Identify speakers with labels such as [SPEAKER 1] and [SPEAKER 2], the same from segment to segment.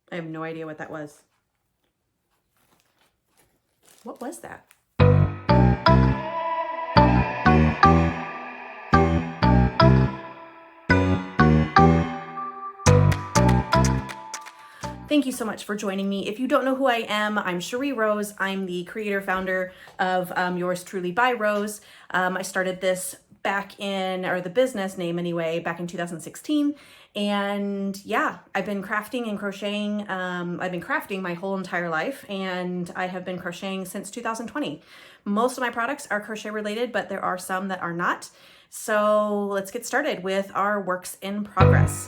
[SPEAKER 1] I have no idea what that was. What was that? Thank you so much for joining me. If you don't know who I am, I'm Cherie Rose. I'm the creator founder of Yours Truly by Rose. I started this back in, or the business name anyway, back in 2016. And yeah, I've been crafting and crocheting. I've been crafting my whole entire life, and I have been crocheting since 2020. Most of my products are crochet related, but there are some that are not. So let's get started with our works in progress.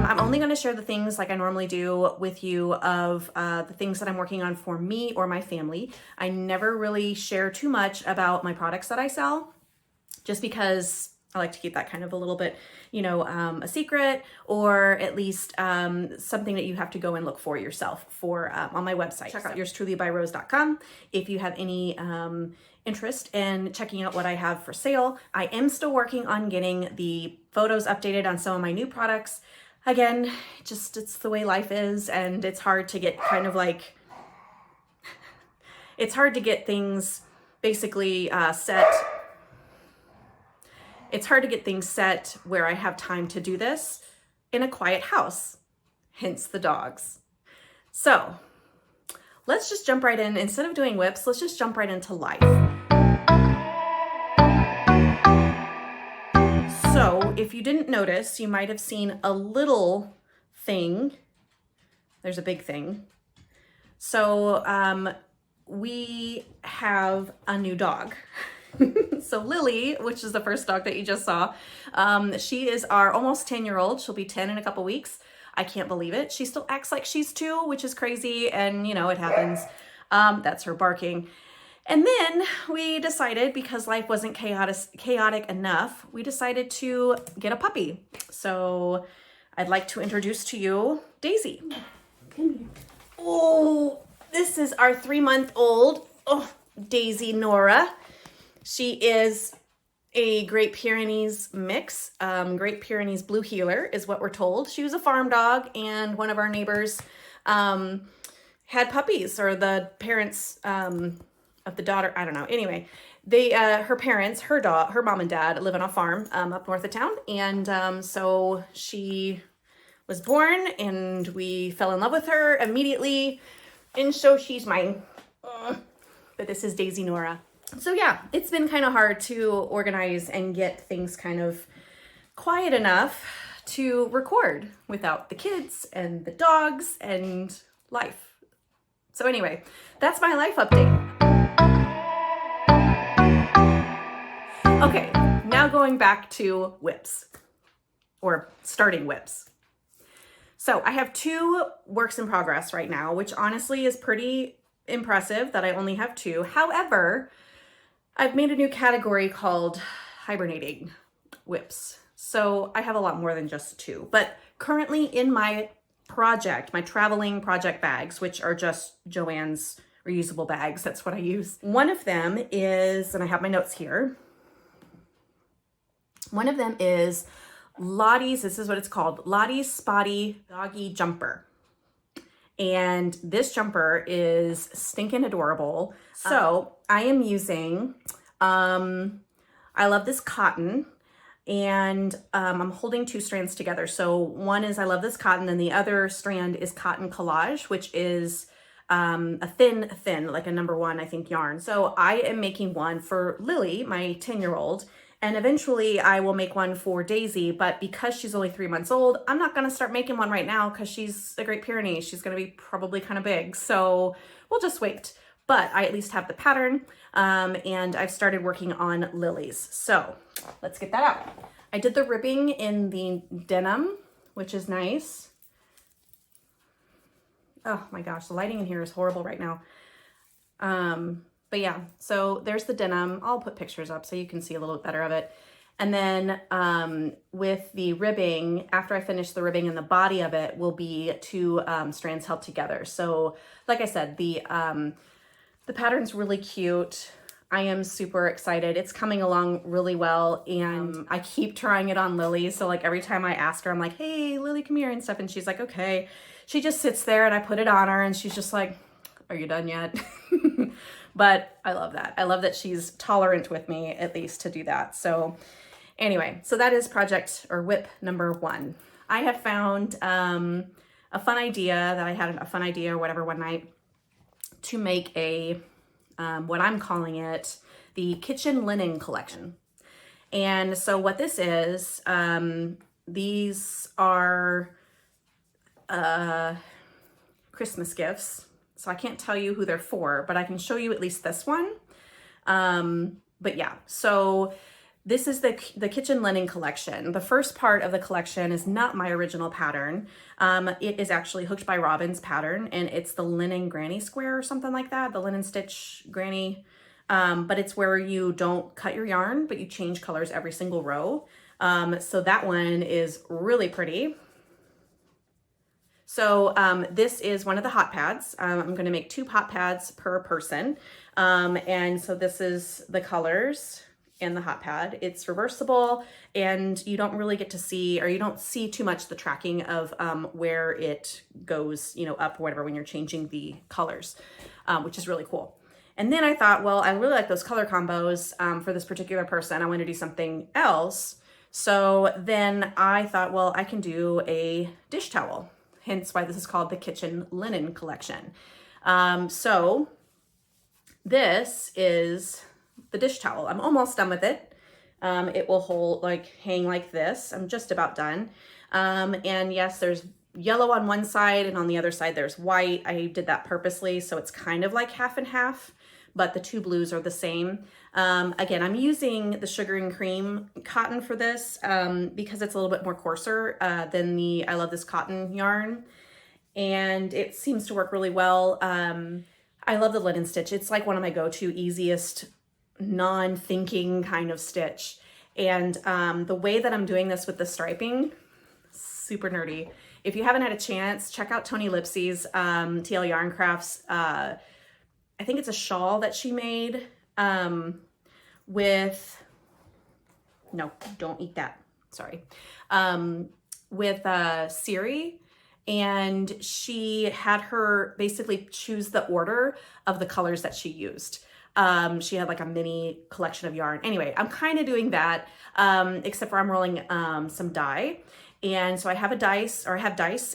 [SPEAKER 1] I'm only going to share the things like I normally do with you of the things that I'm working on for me or my family. I never really share too much about my products that I sell, just because I like to keep that kind of a little bit, you know, a secret, or at least something that you have to go and look for yourself for on my website. Check out yourstrulybyrose.com if you have any interest in checking out what I have for sale. I am still working on getting the photos updated on some of my new products. Again, just it's the way life is, and it's hard to get kind of like, it's hard to get things basically set. It's hard to get things set where I have time to do this in a quiet house, hence the dogs. So let's just jump right in. Instead of doing whips, let's just jump right into life. So if you didn't notice, you might have seen a little thing. There's a big thing. So we have a new dog. So Lily, which is the first dog that you just saw, she is our almost 10-year-old. She'll be 10 in a couple weeks. I can't believe it. She still acts like she's 2, which is crazy. And you know, it happens. That's her barking. And then we decided, because life wasn't chaotic enough, we decided to get a puppy. So I'd like to introduce to you Daisy. Come here. Oh, this is our 3-month-old, Daisy Nora. She is a Great Pyrenees mix. Great Pyrenees Blue Heeler is what we're told. She was a farm dog, and one of our neighbors had puppies, or the parents of the daughter, I don't know. Anyway, they, her parents, her mom and dad live on a farm up north of town. And so she was born, and we fell in love with her immediately. And so she's mine. But this is Daisy Nora. So yeah, it's been kind of hard to organize and get things kind of quiet enough to record without the kids and the dogs and life. So anyway, that's my life update. Okay, now going back to whips, or starting whips. So I have 2 works in progress right now, which honestly is pretty impressive that I only have 2. However, I've made a new category called hibernating whips. So I have a lot more than just 2, but currently in my project, my traveling project bags, which are just Joann's reusable bags, that's what I use. One of them is, and I have my notes here, one of them is Lottie's, this is what it's called, Lottie's Spotty Doggie Jumper. And this jumper is stinking adorable. So I am using, I love this cotton, and I'm holding 2 strands together. So one is I love this cotton, and the other strand is cotton collage, which is a thin, like a #1, I think, yarn. So I am making one for Lily, my 10-year-old, and eventually I will make one for Daisy, but because she's only 3 months old, I'm not gonna start making one right now because she's a Great Pyrenees. She's gonna be probably kind of big, so we'll just wait. But I at least have the pattern, and I've started working on Lily's. So let's get that out. I did the ribbing in the denim, which is nice. Oh my gosh, the lighting in here is horrible right now. But yeah, so there's the denim. I'll put pictures up so you can see a little bit better of it. And then with the ribbing, after I finish the ribbing and the body of it, will be 2 strands held together. So like I said, the pattern's really cute. I am super excited. It's coming along really well, and I keep trying it on Lily. So like every time I ask her, I'm like, hey, Lily, come here and stuff. And she's like, okay. She just sits there and I put it on her and she's just like, are you done yet? But I love that. I love that she's tolerant with me, at least, to do that. So anyway, so that is project or WIP number 1. I have found a fun idea that I had a fun idea or whatever one night to make a what I'm calling it, the kitchen linen collection. And so what this is, these are Christmas gifts. So I can't tell you who they're for, but I can show you at least this one. But yeah, so this is the kitchen linen collection. The first part of the collection is not my original pattern. It is actually Hooked by Robin's pattern, and it's the linen granny square or something like that, the linen stitch granny. But it's where you don't cut your yarn, but you change colors every single row. So that one is really pretty. So this is one of the hot pads. I'm going to make 2 hot pads per person. And so this is the colors and the hot pad. It's reversible, and you don't really get to see, or you don't see too much the tracking of where it goes, you know, up or whatever when you're changing the colors, which is really cool. And then I thought, well, I really like those color combos for this particular person. I want to do something else. So then I thought, well, I can do a dish towel. Hence why this is called the kitchen linen collection. So this is the dish towel. I'm almost done with it. It will hold, like, hang like this. I'm just about done. And yes, there's yellow on one side, and on the other side there's white. I did that purposely, so it's kind of like half and half, but the 2 blues are the same. Again, I'm using the sugar and cream cotton for this because it's a little bit more coarser than the I Love This Cotton yarn, and it seems to work really well. I love the linen stitch. It's like one of my go-to easiest non-thinking kind of stitch. And the way that I'm doing this with the striping, super nerdy. If you haven't had a chance, check out Tony Lipsy's TL Yarn Crafts. I think it's a shawl that she made with, no, don't eat that, sorry, with Siri. And she had her basically choose the order of the colors that she used. She had like a mini collection of yarn. Anyway, I'm kind of doing that, except for I'm rolling some dye. And so I have dice,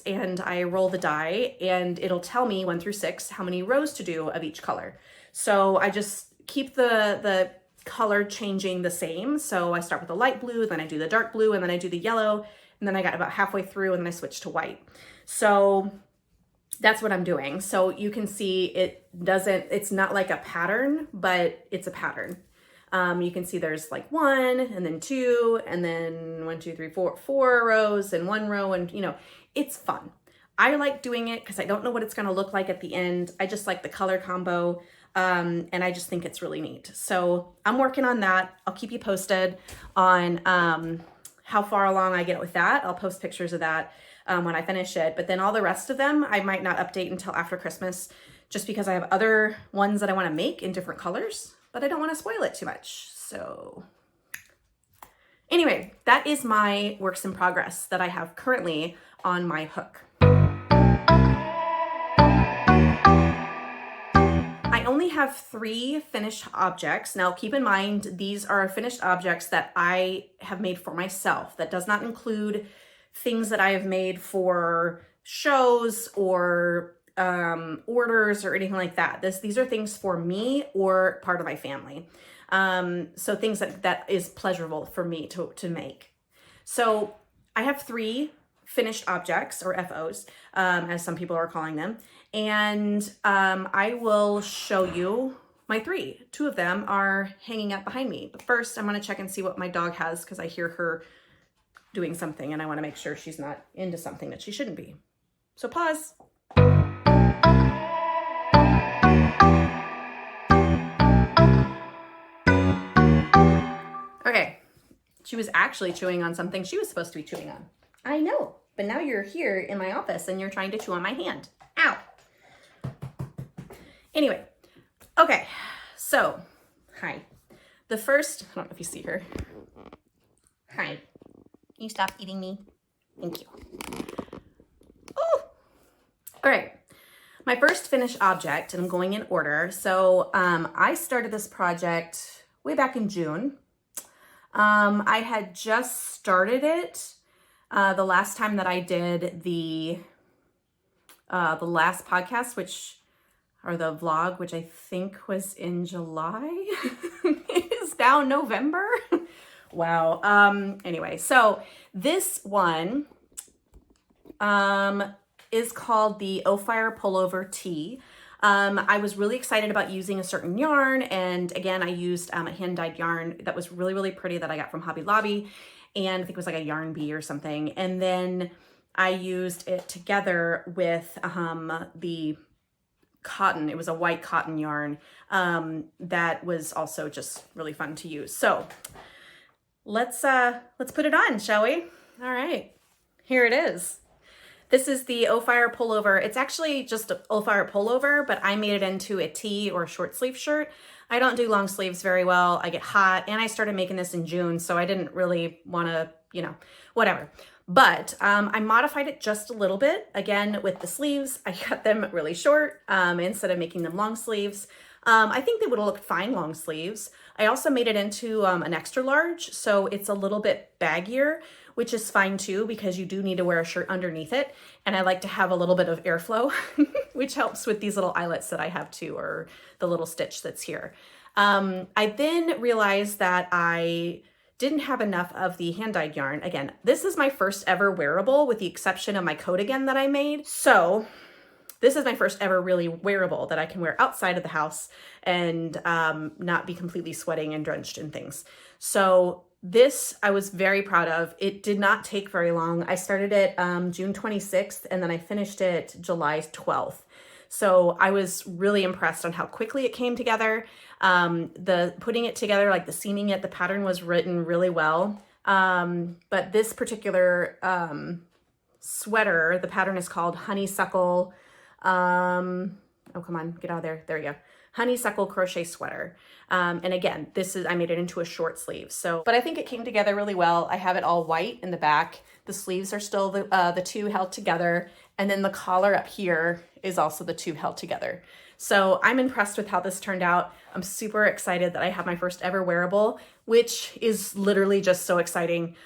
[SPEAKER 1] and I roll the die, and it'll tell me 1 through 6 how many rows to do of each color. So I just keep the color changing the same. So I start with the light blue, then I do the dark blue, and then I do the yellow, and then I got about halfway through, and then I switch to white. So that's what I'm doing. So you can see it's not like a pattern, but it's a pattern. You can see there's like 1 and then 2 and then 1, 2, 3, 4 rows and 1 row, and you know, it's fun. I like doing it because I don't know what it's going to look like at the end. I just like the color combo, and I just think it's really neat. So I'm working on that. I'll keep you posted on how far along I get with that. I'll post pictures of that when I finish it. But then all the rest of them, I might not update until after Christmas, just because I have other ones that I want to make in different colors, but I don't want to spoil it too much. So anyway, that is my works in progress that I have currently on my hook. I only have 3 finished objects. Now keep in mind, these are finished objects that I have made for myself. That does not include things that I have made for shows or orders or anything like that. These are things for me or part of my family. So things that is pleasurable for me to make. So I have 3 finished objects, or FOs, as some people are calling them. And I will show you my 3. 2 of them are hanging up behind me. But first I'm gonna check and see what my dog has, because I hear her doing something and I wanna make sure she's not into something that she shouldn't be. So pause. Okay, she was actually chewing on something she was supposed to be chewing on. I know, but now you're here in my office and you're trying to chew on my hand. Ow. Anyway, okay, so Hi. The first, I don't know if you see her. Hi. Can you stop eating me? Thank you. Oh! All right. My first finished object, and I'm going in order. So I started this project way back in June. I had just started it the last time that I did the last podcast, or the vlog, which I think was in July. It is now November. Wow. Anyway, so this one is called the Fire Pullover Tee. I was really excited about using a certain yarn, and again, I used a hand-dyed yarn that was really, really pretty that I got from Hobby Lobby, and I think it was like a yarn bee or something. And then I used it together with the cotton. It was a white cotton yarn that was also just really fun to use. So let's put it on, shall we? All right, here it is. This is the Fire pullover. It's actually just a Fire pullover, but I made it into a tee or a short sleeve shirt. I don't do long sleeves very well. I get hot, and I started making this in June, so I didn't really want to, you know, whatever. But I modified it just a little bit. Again, with the sleeves, I cut them really short instead of making them long sleeves. I think they would have looked fine long sleeves. I also made it into an extra large, so it's a little bit baggier, which is fine too, because you do need to wear a shirt underneath it. And I like to have a little bit of airflow, which helps with these little eyelets that I have too, or the little stitch that's here. I then realized that I didn't have enough of the hand-dyed yarn. Again, this is my first ever wearable, with the exception of my coat again that I made. So this is my first ever really wearable that I can wear outside of the house and not be completely sweating and drenched in things. So this I was very proud of. It did not take very long. I started it June 26th, and then I finished it July 12th. So I was really impressed on how quickly it came together. The putting it together, like the seaming it, the pattern was written really well. But this particular sweater, the pattern is called Honeysuckle. Oh, come on, get out of there. There you go. Honeysuckle crochet sweater. And again, I made it into a short sleeve. So, but I think it came together really well. I have it all white in the back. The sleeves are still the two held together. And then the collar up here is also the two held together. So I'm impressed with how this turned out. I'm super excited that I have my first ever wearable, which is literally just so exciting.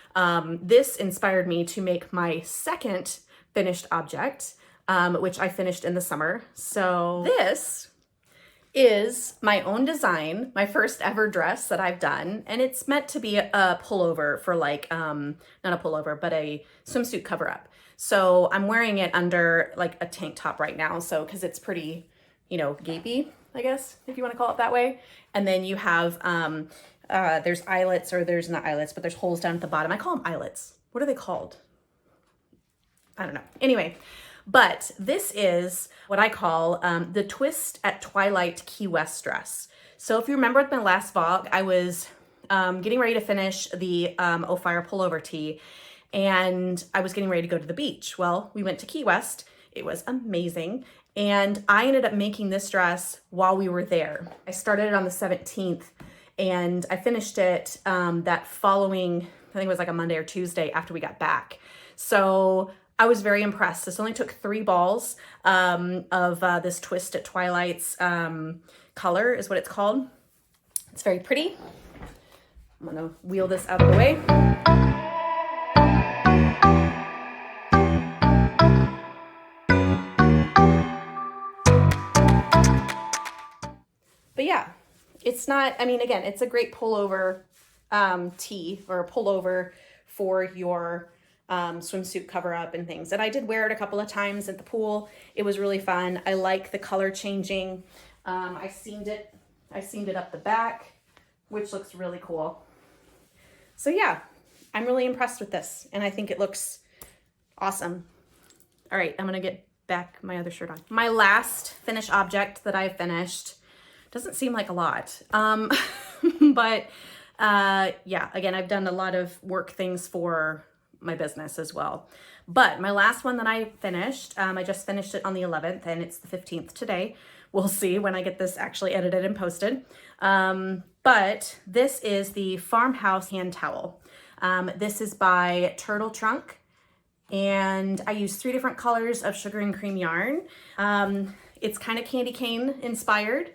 [SPEAKER 1] This inspired me to make my second finished object, which I finished in the summer. So this is my own design, my first ever dress that I've done. And it's meant to be a pullover for like, not a pullover, but a swimsuit cover up. So I'm wearing it under like a tank top right now. So, cause it's pretty, you know, gapey, I guess, if you want to call it that way. And then you have, there's eyelets, or there's not eyelets, but there's holes down at the bottom. I call them eyelets. What are they called? I don't know. Anyway, but this is what I call the Twist at Twilight Key West dress. So if you remember with my last vlog, I was getting ready to finish the Fire pullover tee, and I was getting ready to go to the beach. Well, we went to Key West. It was amazing. And I ended up making this dress while we were there. I started it on the 17th, and I finished it that following, I think it was like a Monday or Tuesday after we got back. So I was very impressed. This only took 3 balls of this Twist at Twilight's color is what it's called. It's very pretty. I'm gonna wheel this out of the way. But yeah, it's not, I mean, again, it's a great pullover tee, or a pullover for your swimsuit cover up and things. And I did wear it a couple of times at the pool. It was really fun. I like the color changing. I seamed it up the back, which looks really cool. So yeah, I'm really impressed with this, and I think it looks awesome. All right, I'm gonna get back my other shirt on. My last finished object that I finished, doesn't seem like a lot, but yeah, again, I've done a lot of work things for my business as well. But my last one that I finished, I just finished it on the 11th, and it's the 15th today. We'll see when I get this actually edited and posted. But this is the Farmhouse hand towel. This is by Turtle Trunk, and I use 3 different colors of sugar and cream yarn. It's kind of candy cane inspired,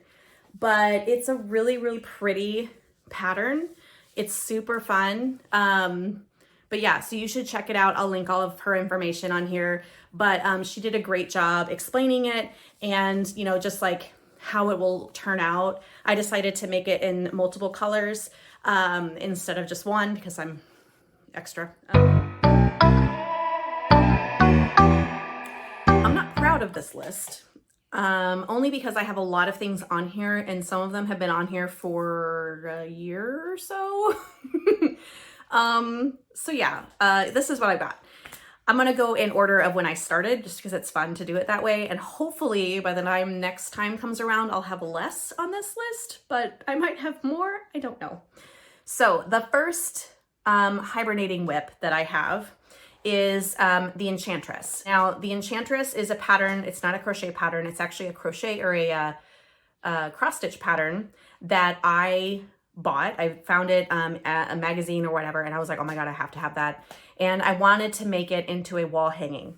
[SPEAKER 1] but it's a really, really pretty pattern. It's super fun. But yeah, so you should check it out. I'll link all of her information on here, but she did a great job explaining it and, you know, just like how it will turn out. I decided to make it in multiple colors instead of just one because I'm extra. I'm not proud of this list, only because I have a lot of things on here and some of them have been on here for a year or so. So yeah, this is what I got. I'm gonna go in order of when I started just because it's fun to do it that way. And hopefully by the time next time comes around, I'll have less on this list, but I might have more, I don't know. So the first hibernating whip that I have is the Enchantress. Now the Enchantress is a pattern, it's not a crochet pattern, it's actually a crochet or a cross stitch pattern that I bought. I found it at a magazine or whatever, and I was like, oh my God, I have to have that. And I wanted to make it into a wall hanging.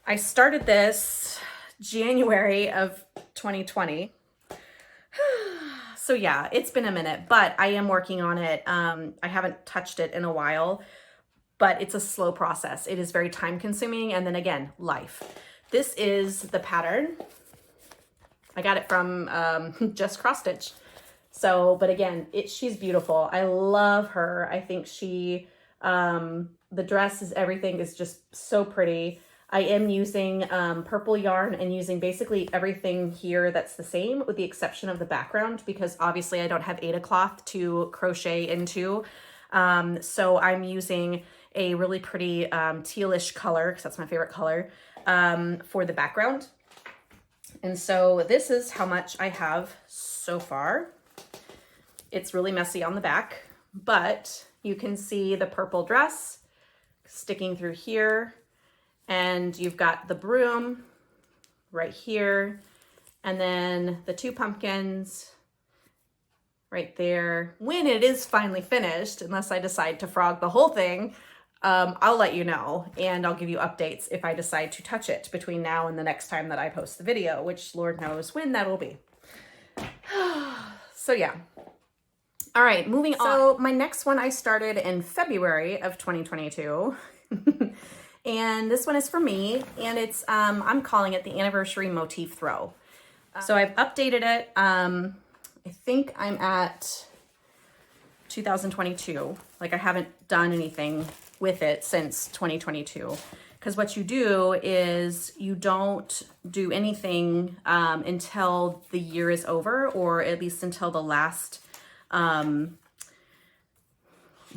[SPEAKER 1] I started this January of 2020. So yeah, it's been a minute, but I am working on it. I haven't touched it in a while, but it's a slow process. It is very time consuming. And then again, life. This is the pattern. I got it from Just Cross Stitch. So, but again, she's beautiful. I love her. I think she, the dress is, everything is just so pretty. I am using purple yarn and using basically everything here that's the same with the exception of the background because obviously I don't have Aida cloth to crochet into. So I'm using a really pretty tealish color because that's my favorite color for the background. And so this is how much I have so far. It's really messy on the back, but you can see the purple dress sticking through here, and you've got the broom right here, and then the 2 pumpkins right there. When it is finally finished, unless I decide to frog the whole thing, I'll let you know, and I'll give you updates if I decide to touch it between now and the next time that I post the video, which Lord knows when that will be. So yeah. All right, moving on. So my next one I started in February of 2022. And this one is for me, and it's, I'm calling it the Anniversary Motif Throw. So I've updated it. I think I'm at 2022. Like I haven't done anything with it since 2022. Because what you do is you don't do anything until the year is over, or at least until the last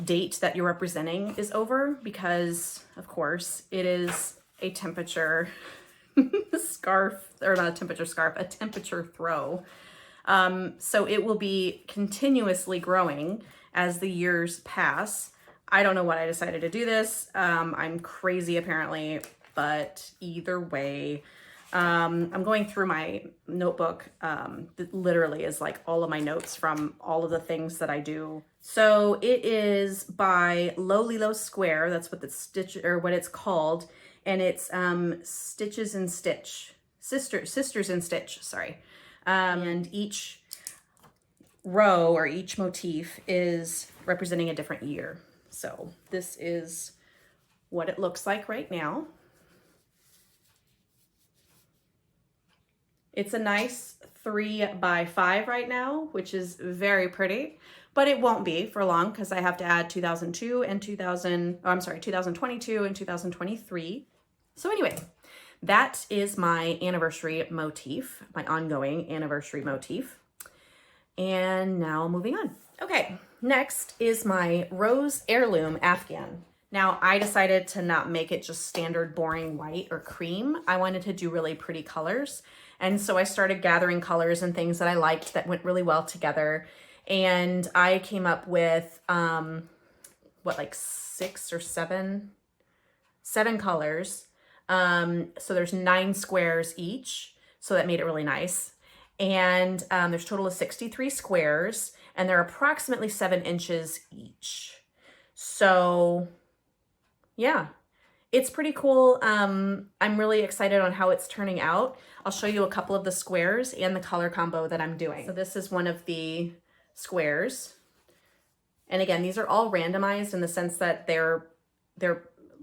[SPEAKER 1] date that you're representing is over, because of course it is a temperature scarf, or not a temperature scarf, a temperature throw. So it will be continuously growing as the years pass. I don't know what I decided to do this. I'm crazy apparently, but either way, I'm going through my notebook that literally is like all of my notes from all of the things that I do. So it is by Lolo Square. That's what the stitch, or what it's called. And it's Stitches and Stitch, Sisters in Stitch, sorry. And each row or each motif is representing a different year. So this is what it looks like right now. It's a nice 3x5 right now, which is very pretty, but it won't be for long because I have to add 2022 and 2023. So anyway, that is my anniversary motif, my ongoing anniversary motif. And now moving on. Okay, next is my Rose Heirloom Afghan. Now I decided to not make it just standard boring white or cream. I wanted to do really pretty colors. And so I started gathering colors and things that I liked that went really well together. And I came up with, like 6 or 7 colors. So there's 9 squares each. So that made it really nice. And there's a total of 63 squares, and they're approximately 7 inches each. So yeah, it's pretty cool. I'm really excited on how it's turning out. I'll show you a couple of the squares and the color combo that I'm doing. So this is one of the squares. And again, these are all randomized in the sense that they're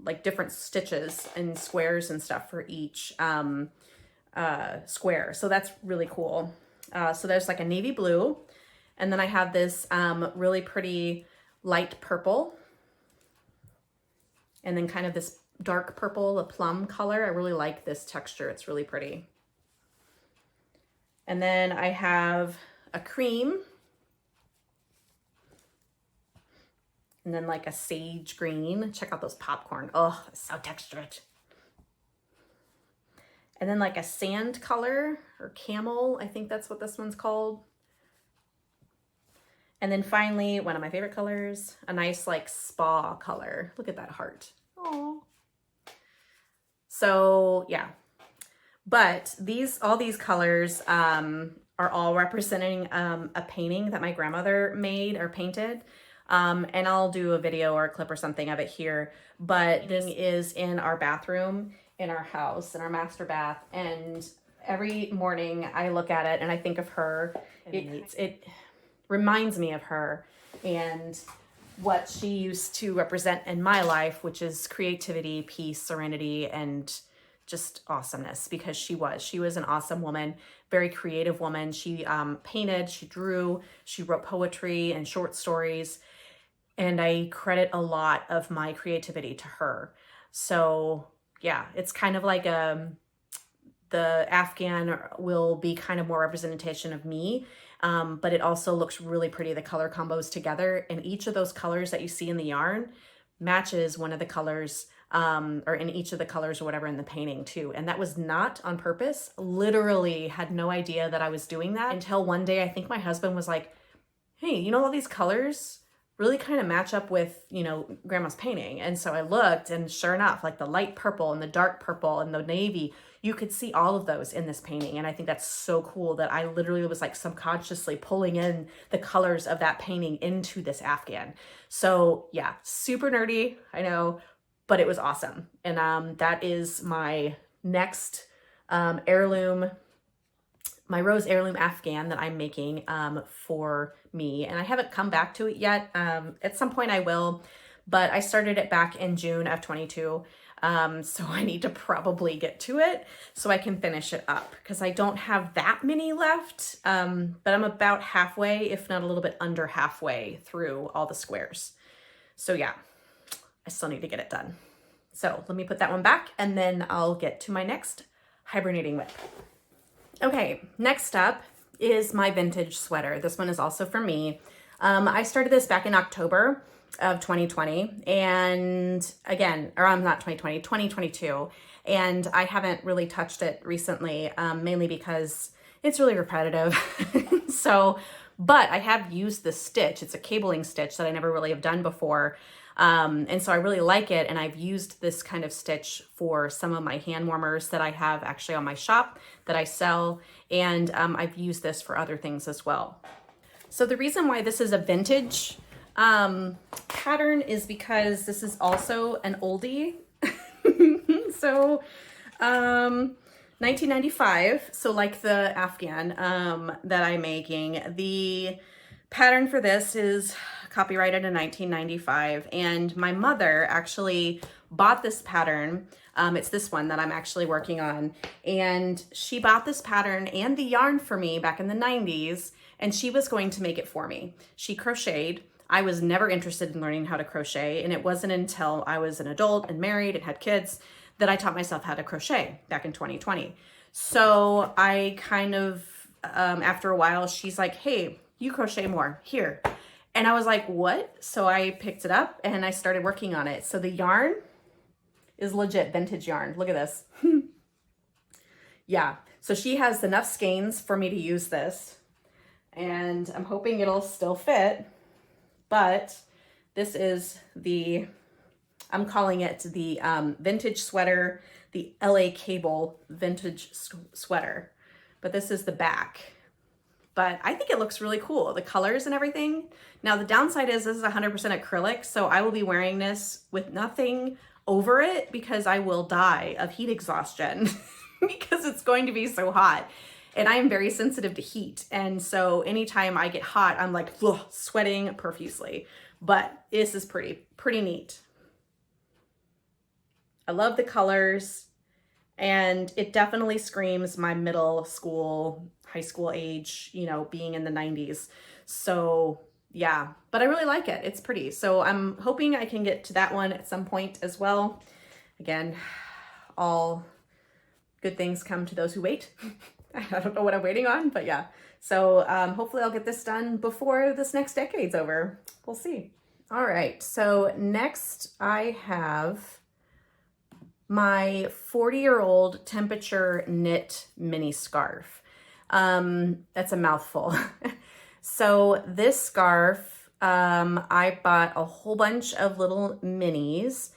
[SPEAKER 1] like different stitches and squares and stuff for each square. So that's really cool. So there's like a navy blue, and then I have this really pretty light purple, and then kind of this dark purple, a plum color. I really like this texture. It's really pretty. And then I have a cream, and then like a sage green. Check out those popcorn. Oh, it's so textured. And then like a sand color, or camel, I think that's what this one's called. And then finally, one of my favorite colors, a nice like spa color. Look at that heart. Oh. So yeah, but all these colors are all representing a painting that my grandmother made or painted. And I'll do a video or a clip or something of it here, but this is in our bathroom in our house, in our master bath. And every morning I look at it and I think of her. It reminds me of her and what she used to represent in my life, which is creativity, peace, serenity, and just awesomeness, because she was an awesome woman, very creative woman. She painted, she drew, she wrote poetry and short stories. And I credit a lot of my creativity to her. So yeah, it's kind of like the Afghan will be kind of more representation of me, but it also looks really pretty, the color combos together. And each of those colors that you see in the yarn matches one of the colors, or in each of the colors or whatever in the painting too. And that was not on purpose. Literally had no idea that I was doing that until one day, I think my husband was like, hey, you know, all these colors really kind of match up with, you know, Grandma's painting. And so I looked, and sure enough, like the light purple and the dark purple and the navy, you could see all of those in this painting. And I think that's so cool that I literally was like subconsciously pulling in the colors of that painting into this Afghan. So yeah, super nerdy, I know, but it was awesome. And that is my next heirloom, my rose heirloom Afghan that I'm making for me. And I haven't come back to it yet. At some point I will, but I started it back in June of 22. So I need to probably get to it so I can finish it up, because I don't have that many left. But I'm about halfway, if not a little bit under halfway through all the squares. So yeah, I still need to get it done. So let me put that one back, and then I'll get to my next hibernating whip. Okay, next up is my vintage sweater. This one is also for me. I started this back in October of 2020, and again, or I'm not 2020, 2022. And I haven't really touched it recently, mainly because it's really repetitive. So, but I have used this stitch. It's a cabling stitch that I never really have done before. And so I really like it. And I've used this kind of stitch for some of my hand warmers that I have actually on my shop that I sell. And I've used this for other things as well. So the reason why this is a vintage pattern is because this is also an oldie. So 1995, so like the Afghan that I'm making, the pattern for this is copyrighted in 1995, and my mother actually bought this pattern. It's this one that I'm actually working on, and she bought this pattern and the yarn for me back in the 90s, and she was going to make it for me. She crocheted. I was never interested in learning how to crochet, and it wasn't until I was an adult and married and had kids that I taught myself how to crochet back in 2020. So I kind of, after a while, she's like, hey, you crochet more, here. And I was like, what? So I picked it up and I started working on it. So the yarn is legit vintage yarn. Look at this. Yeah, so she has enough skeins for me to use this, and I'm hoping it'll still fit, but this is the, I'm calling it the vintage sweater, the LA Cable vintage sweater. But this is the back. but I think it looks really cool, the colors and everything. Now the downside is this is 100% acrylic, so I will be wearing this with nothing over it because I will die of heat exhaustion because it's going to be so hot. And I am very sensitive to heat. And so anytime I get hot, I'm like ugh, sweating profusely. But this is pretty neat. I love the colors, and it definitely screams my middle school, high school age, you know, being in the 90s. So yeah, but I really like it. It's pretty. So I'm hoping I can get to that one at some point as well. Again, all good things come to those who wait. I don't know what I'm waiting on, but yeah. So hopefully I'll get this done before this next decade's over. We'll see. All right, so next I have my 40-year-old temperature knit mini scarf. That's a mouthful. So this scarf, I bought a whole bunch of little minis,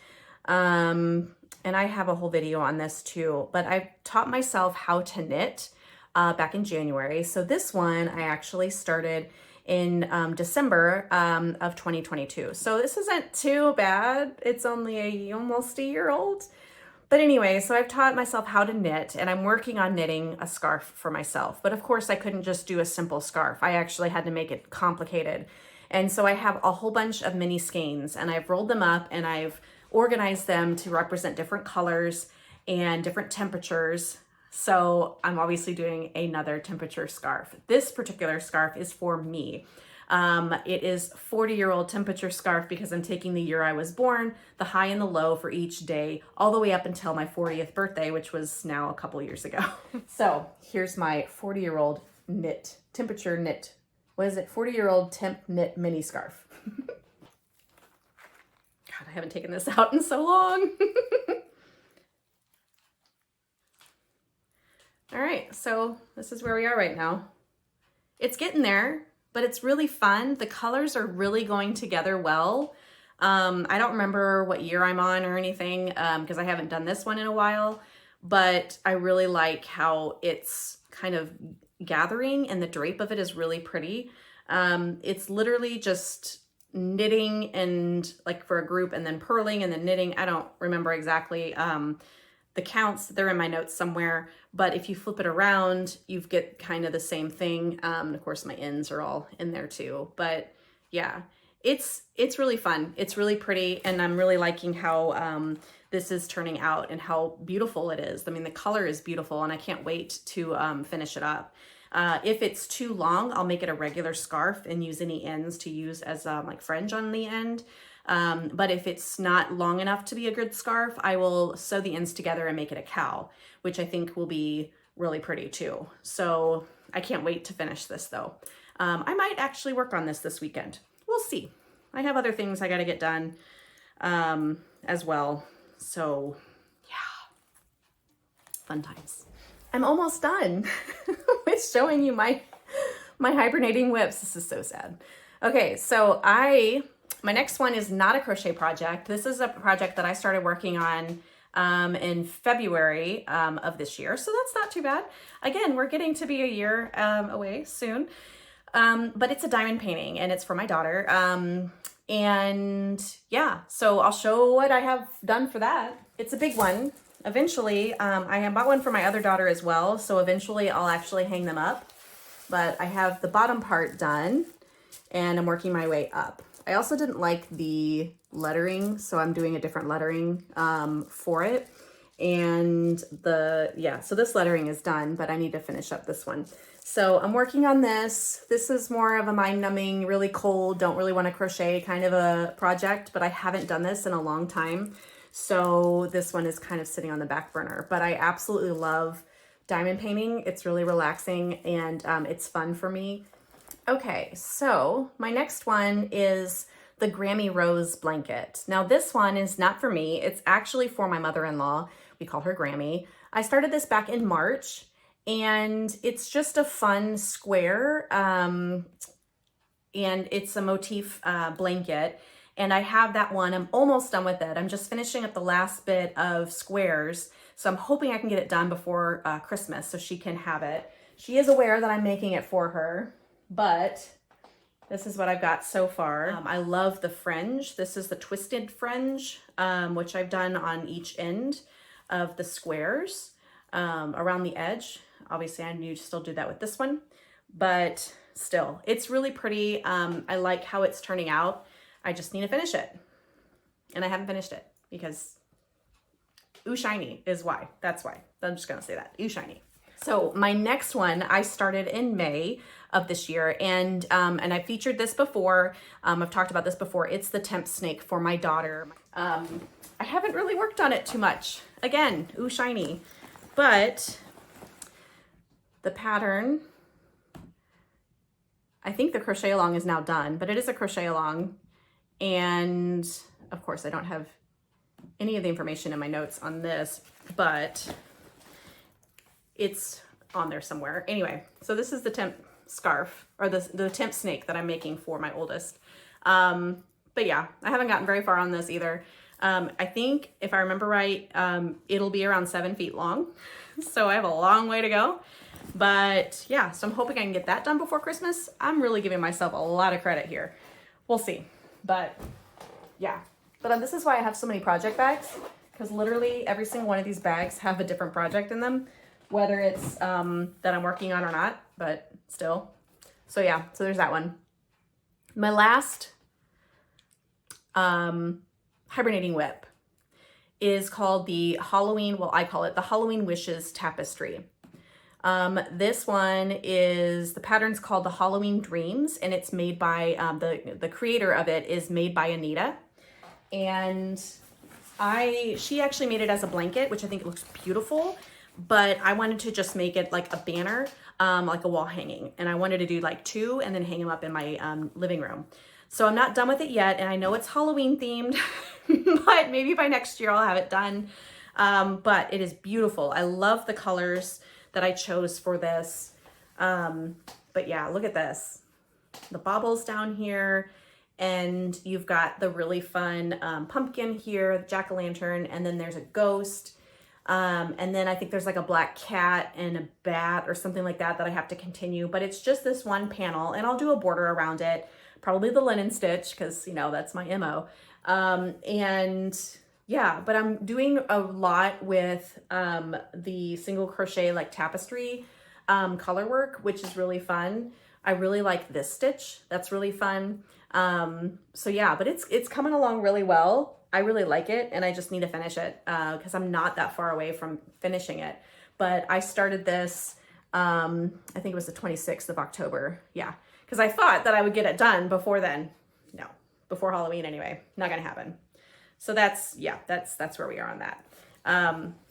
[SPEAKER 1] and I have a whole video on this too, but I taught myself how to knit back in January. So this one I actually started in December of 2022. So this isn't too bad. It's only almost a year old. But anyway, so I've taught myself how to knit, and I'm working on knitting a scarf for myself. But of course I couldn't just do a simple scarf. I actually had to make it complicated. And so I have a whole bunch of mini skeins, and I've rolled them up and I've organized them to represent different colors and different temperatures. So I'm obviously doing another temperature scarf. This particular scarf is for me. It is 40-year-old temperature scarf because I'm taking the year I was born, the high and the low for each day, all the way up until my 40th birthday, which was now a couple years ago. So here's my 40-year-old knit, temperature knit. What is it? 40-year-old temp knit mini scarf. God, I haven't taken this out in so long. All right, so this is where we are right now. It's getting there, but it's really fun. The colors are really going together well. I don't remember what year I'm on or anything because I haven't done this one in a while, but I really like how it's kind of gathering, and the drape of it is really pretty. It's literally just knitting and like for a group, and then purling and then knitting. I don't remember exactly the counts. They're in my notes somewhere, but if you flip it around, you get kind of the same thing. And of course my ends are all in there too, but yeah, it's really fun. It's really pretty, and I'm really liking how this is turning out and how beautiful it is. I mean, the color is beautiful, and I can't wait to finish it up. If it's too long, I'll make it a regular scarf and use any ends to use as like fringe on the end. But if it's not long enough to be a good scarf, I will sew the ends together and make it a cowl, which I think will be really pretty too. So I can't wait to finish this though. I might actually work on this weekend. We'll see. I have other things I got to get done as well. So yeah, fun times. I'm almost done with showing you my hibernating whips. This is so sad. Okay, so my next one is not a crochet project. This is a project that I started working on in February of this year. So that's not too bad. Again, we're getting to be a year away soon. But it's a diamond painting, and it's for my daughter. And yeah, so I'll show what I have done for that. It's a big one. Eventually, I have bought one for my other daughter as well. So eventually I'll actually hang them up. But I have the bottom part done, and I'm working my way up. I also didn't like the lettering, so I'm doing a different lettering for it. And so this lettering is done, but I need to finish up this one. So I'm working on this. This is more of a mind-numbing, really cold, don't really want to crochet kind of a project, but I haven't done this in a long time. So this one is kind of sitting on the back burner, but I absolutely love diamond painting. It's really relaxing, and it's fun for me. Okay, so my next one is the Grammy Rose blanket. Now this one is not for me. It's actually for my mother-in-law. We call her Grammy. I started this back in March, and it's just a fun square, and it's a motif blanket. And I have that one. I'm almost done with it. I'm just finishing up the last bit of squares. So I'm hoping I can get it done before Christmas so she can have it. She is aware that I'm making it for her, but this is what I've got so far. I love the fringe. This is the twisted fringe, which I've done on each end of the squares around the edge. Obviously, I need to still do that with this one, but still, it's really pretty. I like how it's turning out. I just need to finish it, and I haven't finished it because ooh shiny is why. That's why. I'm just gonna say that, ooh shiny. So my next one I started in May of this year, and I featured this before. I've talked about this before. It's the Temp snake for my daughter. I haven't really worked on it too much. Again, ooh shiny, but the pattern, I think the crochet along is now done, but it is a crochet along, and of course I don't have any of the information in my notes on this, but it's on there somewhere. Anyway, so this is the Temp scarf, or the Temp snake that I'm making for my oldest. But yeah, I haven't gotten very far on this either. I think if I remember right, it'll be around 7 feet long. So I have a long way to go. But yeah, so I'm hoping I can get that done before Christmas. I'm really giving myself a lot of credit here. We'll see. But yeah, but this is why I have so many project bags, because literally every single one of these bags have a different project in them, whether it's that I'm working on or not, but still. So yeah, so there's that one. My last hibernating whip is called the Halloween, well, I call it the Halloween Wishes Tapestry. This one is, the pattern's called the Halloween Dreams, and it's made by, the creator of it is made by Anita. And she actually made it as a blanket, which I think looks beautiful, but I wanted to just make it like a banner, like a wall hanging. And I wanted to do like 2 and then hang them up in my living room. So I'm not done with it yet, and I know it's Halloween themed, but maybe by next year I'll have it done. But it is beautiful. I love the colors that I chose for this. But yeah, look at this. The baubles down here, and you've got the really fun pumpkin here, the jack-o'-lantern, and then there's a ghost. And then I think there's like a black cat and a bat or something like that that I have to continue, but it's just this one panel, and I'll do a border around it, probably the linen stitch, because you know that's my MO. And yeah, but I'm doing a lot with the single crochet like tapestry color work, which is really fun. I really like this stitch. That's really fun. So yeah, but it's coming along really well. I really like it, and I just need to finish it because I'm not that far away from finishing it. But I started this, I think it was the 26th of October. Yeah, because I thought that I would get it done before then. No, before Halloween anyway. Not gonna happen. So that's where we are on that.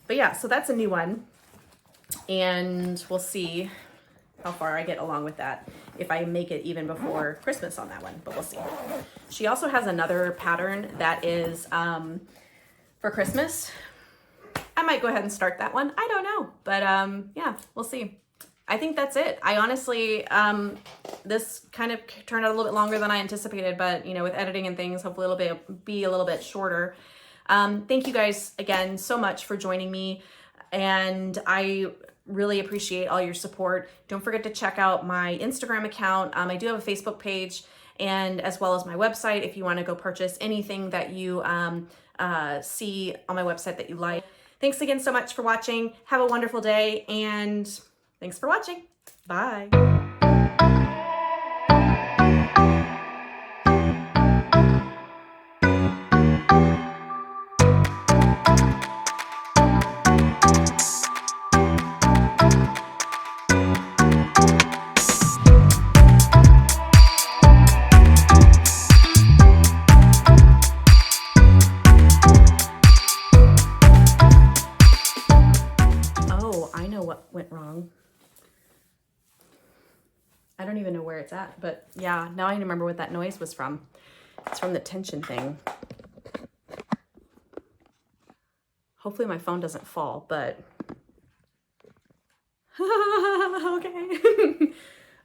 [SPEAKER 1] But yeah, so that's a new one, and we'll see how far I get along with that, if I make it even before Christmas on that one, but we'll see. She also has another pattern that is for Christmas. I might go ahead and start that one. I don't know, but yeah, we'll see. I think that's it. I honestly, this kind of turned out a little bit longer than I anticipated, but you know, with editing and things, hopefully it'll be a little bit shorter. Thank you guys again so much for joining me, and I really appreciate all your support. Don't forget to check out my Instagram account. I do have a Facebook page, and as well as my website if you want to go purchase anything that you see on my website that you like. Thanks again so much for watching. Have a wonderful day, and thanks for watching. Bye. Went wrong. I don't even know where it's at, but yeah, now I remember what that noise was from. It's from the tension thing. Hopefully my phone doesn't fall, but okay.